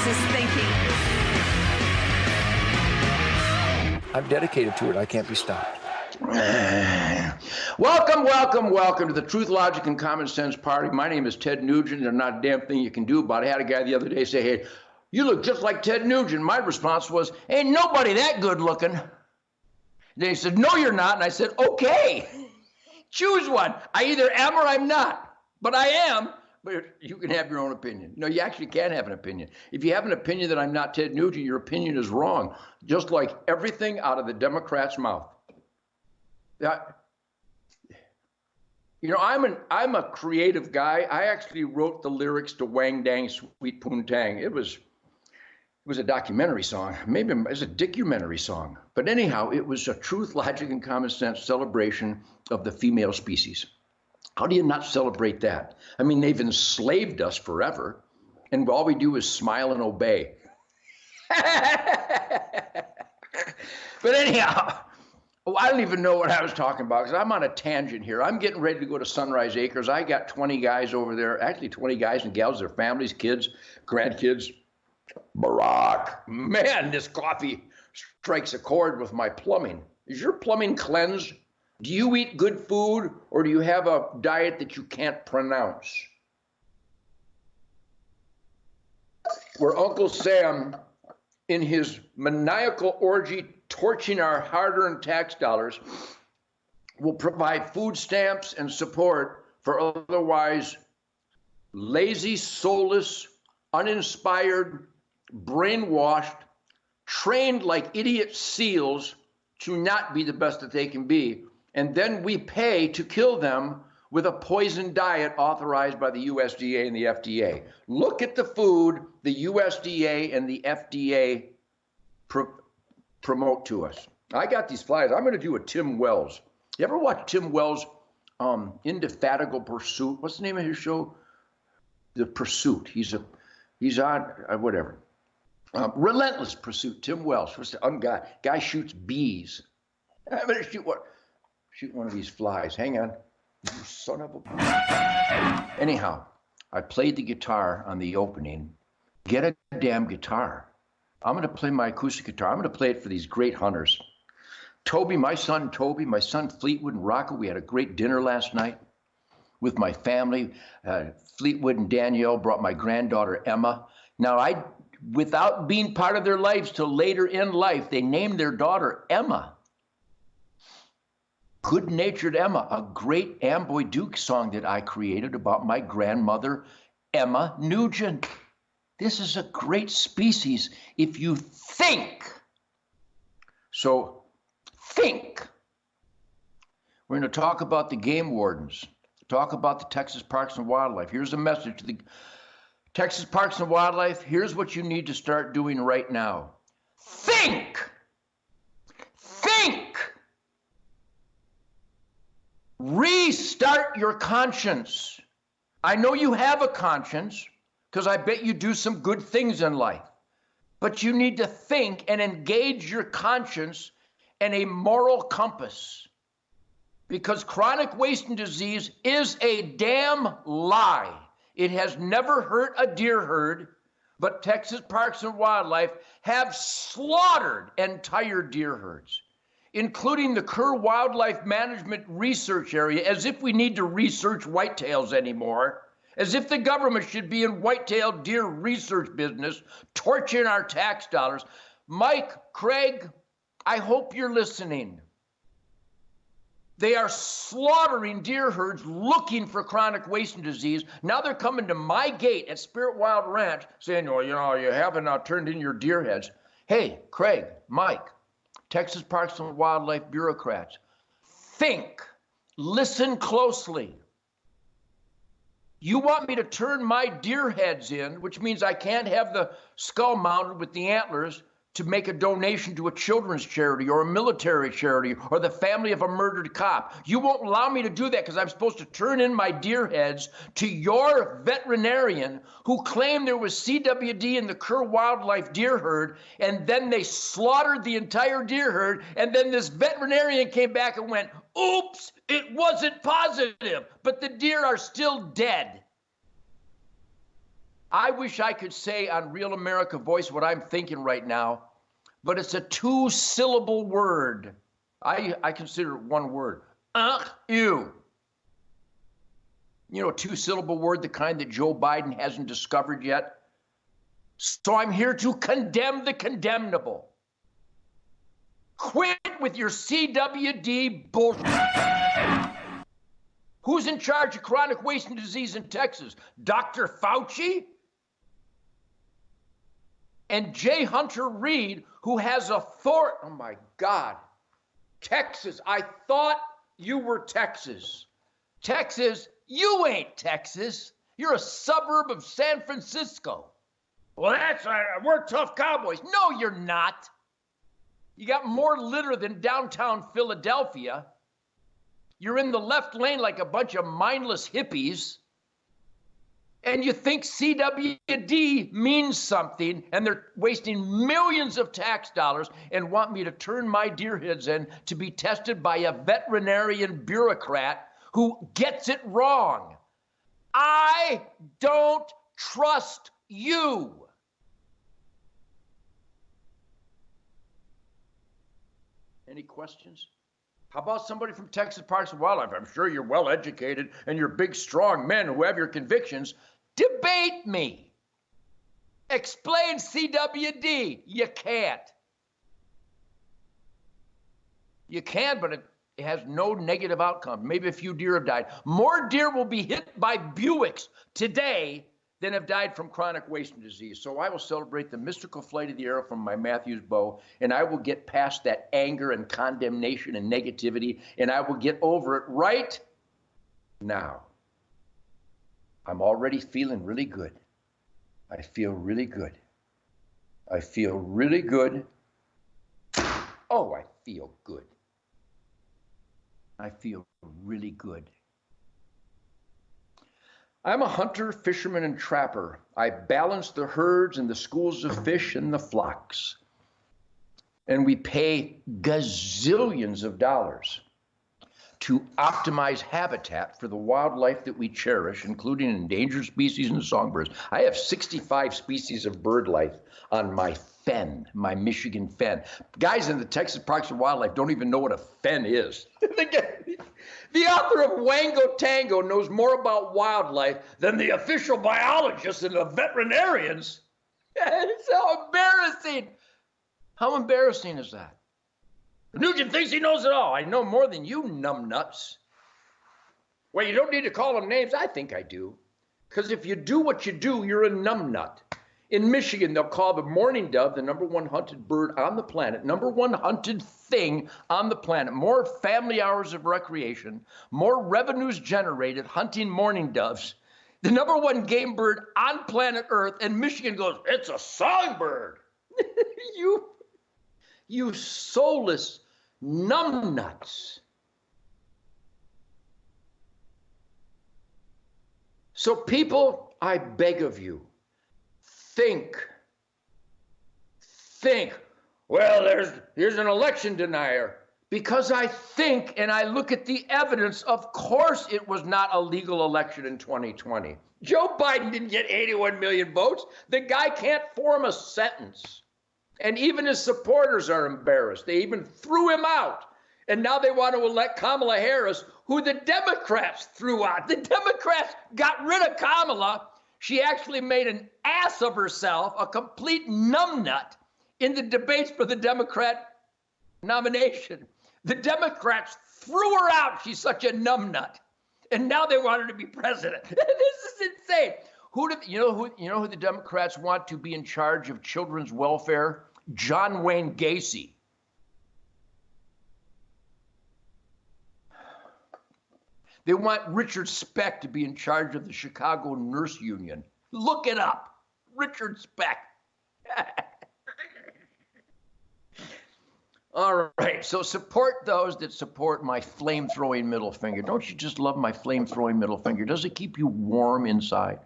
Marxist thinking. I'm dedicated to it. I can't be stopped. Welcome to the Truth, Logic, and Common Sense Party. My name is Ted Nugent. There's not a damn thing you can do about it. I had a guy the other day say, hey, you look just like Ted Nugent. My response was, ain't nobody that good looking. Then he said, no, you're not. And I said, okay, choose one. I either am or I'm not. But I am. But you can have your own opinion. No, you actually can have an opinion. If you have an opinion that I'm not Ted Nugent, your opinion is wrong. Just like everything out of the Democrats' mouth. You know, I'm a creative guy. I actually wrote the lyrics to Wang Dang Sweet Poontang. It was a documentary song. Maybe it was a documentary song. But anyhow, it was a truth, logic, and common sense celebration of the female species. How do you not celebrate that? I mean, they've enslaved us forever, and all we do is smile and obey. But anyhow, I don't even know what I was talking about because I'm on a tangent here. I'm getting ready to go to Sunrise Acres. I got 20 guys over there, actually 20 guys and gals, their families, kids, grandkids. Barack, man, this coffee strikes a chord with my plumbing. Is your plumbing cleansed? Do you eat good food or do you have a diet that you can't pronounce? Where Uncle Sam, in his maniacal orgy, torching our hard-earned tax dollars, will provide food stamps and support for otherwise lazy, soulless, uninspired, brainwashed, trained like idiot seals to not be the best that they can be. And then we pay to kill them with a poison diet authorized by the USDA and the FDA. Look at the food the USDA and the FDA promote to us. I got these flyers. I'm going to do a Tim Wells. You ever watch Tim Wells' Indefatigable Pursuit? What's the name of his show? The Pursuit. He's on whatever. Relentless Pursuit. Tim Wells. Guy shoots bees. I'm going to shoot one of these flies. Hang on. You son of a... Anyhow, I played the guitar on the opening. Get a damn guitar. I'm going to play my acoustic guitar. I'm going to play it for these great hunters. My son Fleetwood and Rocco, we had a great dinner last night with my family. Fleetwood and Danielle brought my granddaughter, Emma. Now, without being part of their lives till later in life, they named their daughter Emma. Good-Natured Emma, a great Amboy Duke song that I created about my grandmother, Emma Nugent. This is a great species if you think. So think. We're going to talk about the game wardens, talk about the Texas Parks and Wildlife. Here's a message to the Texas Parks and Wildlife. Here's what you need to start doing right now. Think. Think. Restart your conscience. I know you have a conscience because I bet you do some good things in life. But you need to think and engage your conscience and a moral compass. Because chronic wasting disease is a damn lie. It has never hurt a deer herd, but Texas Parks and Wildlife have slaughtered entire deer herds, including the Kerr Wildlife Management Research Area, as if we need to research whitetails anymore, as if the government should be in white-tailed deer research business, torching our tax dollars. Mike, Craig, I hope you're listening. They are slaughtering deer herds looking for chronic wasting disease. Now they're coming to my gate at Spirit Wild Ranch saying, oh, you haven't turned in your deer heads. Hey, Craig, Mike, Texas Parks and Wildlife bureaucrats, think, listen closely. You want me to turn my deer heads in, which means I can't have the skull mounted with the antlers, to make a donation to a children's charity or a military charity or the family of a murdered cop. You won't allow me to do that because I'm supposed to turn in my deer heads to your veterinarian who claimed there was CWD in the Kerr Wildlife deer herd, and then they slaughtered the entire deer herd, and then this veterinarian came back and went, oops, it wasn't positive, but the deer are still dead. I wish I could say on Real America Voice what I'm thinking right now, but it's a 2-syllable word. I consider it one word. You. You know, a 2-syllable word, the kind that Joe Biden hasn't discovered yet. So I'm here to condemn the condemnable. Quit with your CWD bullshit. Who's in charge of chronic wasting disease in Texas? Dr. Fauci? And J. Hunter Reed, who has authority. Oh my God. Texas. I thought you were Texas. Texas, you ain't Texas. You're a suburb of San Francisco. Well, that's right. We're tough cowboys. No, you're not. You got more litter than downtown Philadelphia. You're in the left lane like a bunch of mindless hippies. And you think CWD means something, and they're wasting millions of tax dollars and want me to turn my deer heads in to be tested by a veterinarian bureaucrat who gets it wrong. I don't trust you. Any questions? How about somebody from Texas Parks and Wildlife? I'm sure you're well educated and you're big, strong men who have your convictions. Debate me. Explain CWD. You can't. You can, but it has no negative outcome. Maybe a few deer have died. More deer will be hit by Buicks today than have died from chronic wasting disease. So I will celebrate the mystical flight of the arrow from my Matthews bow, and I will get past that anger and condemnation and negativity, and I will get over it right now. I'm already feeling really good. I feel really good. I feel really good. Oh, I feel good. I feel really good. I'm a hunter, fisherman, and trapper. I balance the herds and the schools of fish and the flocks. And we pay gazillions of dollars to optimize habitat for the wildlife that we cherish, including endangered species and songbirds. I have 65 species of bird life on my fen, my Michigan fen. Guys in the Texas Parks and Wildlife don't even know what a fen is. The author of Wango Tango knows more about wildlife than the official biologists and the veterinarians. It's so embarrassing. How embarrassing is that? Nugent thinks he knows it all. I know more than you, numbnuts. Well, you don't need to call them names. I think I do. Because if you do what you do, you're a numbnut. In Michigan, they'll call the mourning dove the #1 hunted bird on the planet, #1 hunted thing on the planet. More family hours of recreation, more revenues generated hunting mourning doves. The #1 game bird on planet Earth, and Michigan goes, it's a songbird. You soulless numbnuts. So people, I beg of you, think. Well, here's an election denier. Because I think and I look at the evidence, of course it was not a legal election in 2020. Joe Biden didn't get 81 million votes. The guy can't form a sentence. And even his supporters are embarrassed. They even threw him out. And now they want to elect Kamala Harris, who the Democrats threw out. The Democrats got rid of Kamala. She actually made an ass of herself, a complete numbnut, in the debates for the Democrat nomination. The Democrats threw her out. She's such a numbnut. And now they want her to be president. This is insane. You know who the Democrats want to be in charge of children's welfare? John Wayne Gacy. They want Richard Speck to be in charge of the Chicago Nurse Union. Look it up. Richard Speck. All right, so support those that support my flame-throwing middle finger. Don't you just love my flame-throwing middle finger? Does it keep you warm inside?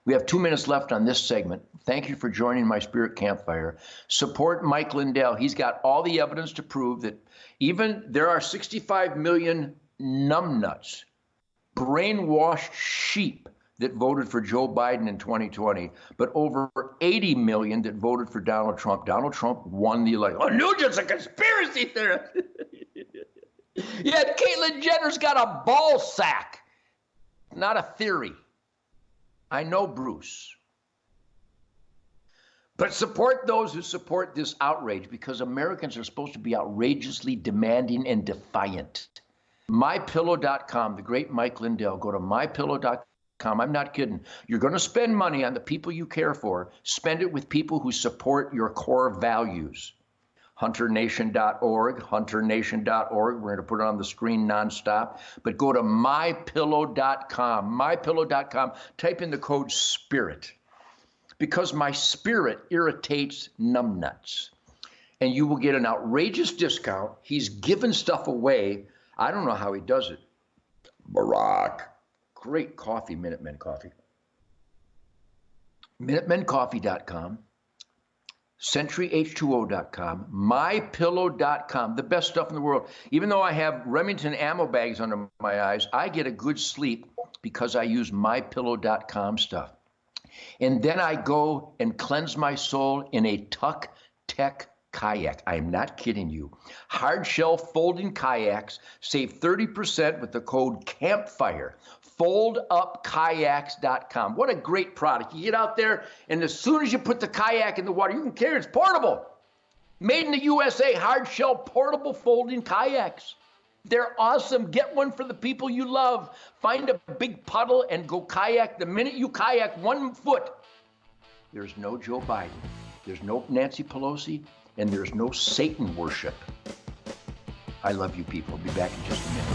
We have 2 minutes left on this segment. Thank you for joining my Spirit Campfire. Support Mike Lindell. He's got all the evidence to prove that even there are 65 million numbnuts, brainwashed sheep that voted for Joe Biden in 2020, but over 80 million that voted for Donald Trump. Donald Trump won the election. Oh, Nugent's a conspiracy theorist. Yeah, Caitlyn Jenner's got a ball sack, not a theory. I know, Bruce. But support those who support this outrage, because Americans are supposed to be outrageously demanding and defiant. MyPillow.com, the great Mike Lindell. Go to MyPillow.com. I'm not kidding. You're going to spend money on the people you care for. Spend it with people who support your core values. HunterNation.org, HunterNation.org. We're going to put it on the screen nonstop. But go to MyPillow.com, MyPillow.com. Type in the code SPIRIT, because my spirit irritates numbnuts. And you will get an outrageous discount. He's giving stuff away. I don't know how he does it. Barack. Great coffee, Minutemen Coffee. MinutemenCoffee.com. CenturyH2O.com, MyPillow.com, the best stuff in the world. Even though I have Remington ammo bags under my eyes, I get a good sleep because I use MyPillow.com stuff. And then I go and cleanse my soul in a Tuck Tech kayak. I am not kidding you. Hard shell folding kayaks. Save 30% with the code CAMPFIRE. FoldUpKayaks.com. What a great product. You get out there, and as soon as you put the kayak in the water, you can carry it. It's portable. Made in the USA, hard shell portable folding kayaks. They're awesome. Get one for the people you love. Find a big puddle and go kayak. The minute you kayak 1 foot, there's no Joe Biden, there's no Nancy Pelosi, and there's no Satan worship. I love you people. I'll be back in just a minute.